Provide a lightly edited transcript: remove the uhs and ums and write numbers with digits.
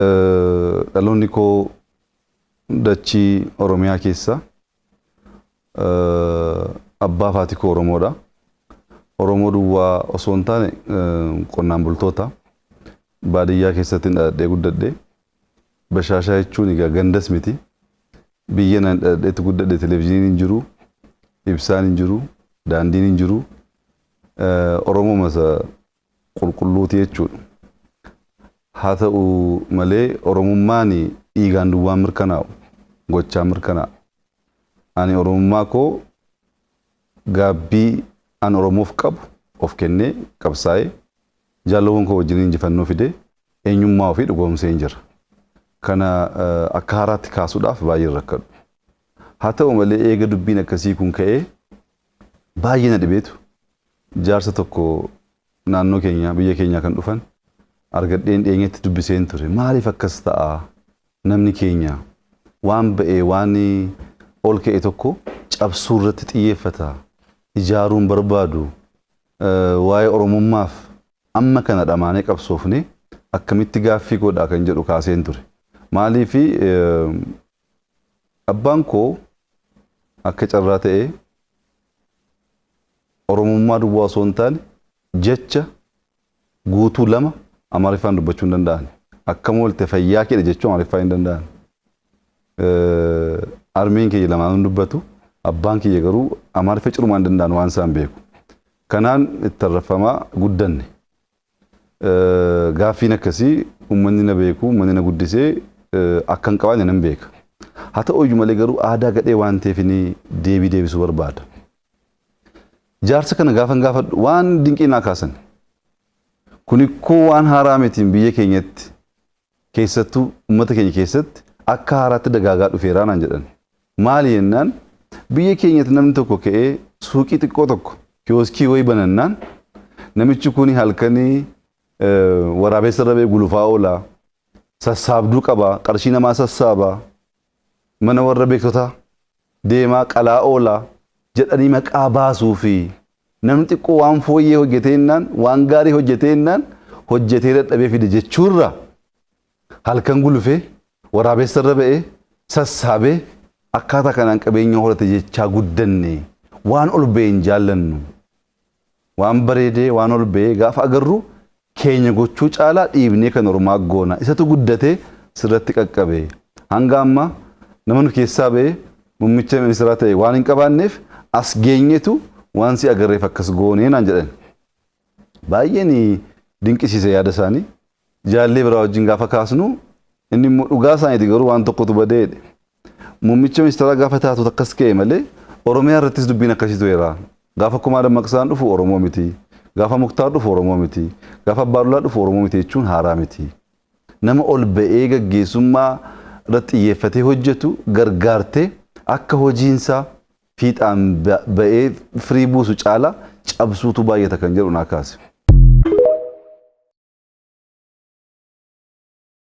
dhaloonni koo dachii Oromiyaa keessa abbaa fi haati koo Oromoodha. Oromoo duwwaa osoo hin taane qonnaan bultoota baadiyyaa keessatti dhaladhee guddadhe. Bashaashaa jechuun egaa gandas miti. Biyya naan dhaladheetti guddadhe televezyiiniin hin jiru, ibsaan hin jiru, daandiin hin jiru. Oromoo masa qulqulluuti jechuudha. Haa ta'u malee Oromummaan dhiigaan duwwaan mirkanaa'u, gochaan mirkanaa'a. Ani Oromummaa koo gaabbii an Oromoof qabu of kennee qabsaa'ee jaalawwan koo wajjin injifannoo fidee eenyummaa ofii dhugoomsee jira. Kana akka haaraatti kaasuudhaaf baay'ee rakkadhu. Haa ta'u malee eega dubbiin akkasii kun ka'ee baay'ee na dhibeetu jaarsa tokko naannoo keenya biyya keenya kan dhufan argadheen dheenyetti dubbiseen ture. Maaliif akkas ta'a namni keenya waan ba'ee waan ol ka'e tokko cabsuu irratti xiyyeeffata. Ijaaruun barbaadu waa'ee Oromummaaf amma kana dhamaanee qabsoofne akkamitti gaaffii godhaa kan jedhu kaaseen ture. Maaliif abbaan koo akka carraa ta'ee Oromummaa duwwaa osoo hin taane jecha guutuu lama Amaariffaan dubbachuu hin danda'an. Akkam oolte fayyaa keedha jechuu Amaariffaa hin danda'an. Armeen kiyya lamaan dubbatu. Abbaan kiyya garuu Amaariffa cirumaa hin danda'an waan isaan beeku. Kanaan itti arrafamaa guddanne. Gaaffiin akkasii uummanni na beeku, uummanni na guddisee akka hin qabaanne nan beeka. Haa ta'u iyyuu malee garuu aadaa gadhee waan ta'eef deebisuu barbaada. Jaarsa kana gaafadhu waan dinqii naa kaasan. Kun ikkoo waan haaraa mitiin biyya keenyatti keessattuu uummata keenya keessatti akka haaraatti dagaagaa dhufeeraa naan jedhan. Maali jennaan biyya keenyatti namni tokko ka'ee suuqii xiqqoo tokko kiyooskii wayii banannaan namichi kun halkanii waraabessa irra ba'ee gulufaa oola. Sassaabduu qaba, qarshii namaa sassaaba. Mana warra beektotaa deemaa qalaa oola jedhanii maqaa baasuu fi namni xiqqoo waan fooyyee hojjeteennaan waan gaarii hojjeteennaan hojjetee dadhabee fide jechuurra halkan gulufee waraabessa irra ba'ee sassaabee akkaataa kanaan qabeenya horate jechaa guddanne waan ol ba'een jaallannu waan bareedee waan ol ba'ee gaafa agarru keenya gochuu caalaa dhiibnee kan Oromaa goona isatu guddatee sirratti qaqqabe hanga amma nama nu keessaa ba'ee muummicha ministeeraa ta'e waan hin qabaanneef as geenyetu waan si agarreef akkas goonee naan jedhan. Baay'een dinqisiise yaada isaanii jaallee biraa wajjin gaafa kaasnu inni immoo dhugaa isaaniiti garuu waan tokkotu badeedhe. Muummicha ministeeraa gaafa taatu akkas ka'e malee Oromiyaa irrattis dubbiin akkasiitu jira. Gaafa Kumaa Dammaqsaan dhufu Oromoo miti. Gaafa Muktaar dhufu Oromoo miti. Gaafa Abbaa dhufu Oromoo miti jechuun haaraa miti. Nama ol ba'ee gaggeessummaa irratti xiyyeeffatee hojjetu gargaartee akka hojiinsaa fiixaan ba'ee firii buusu caalaa cabsuutu baay'ata kan jedhu naa kaase.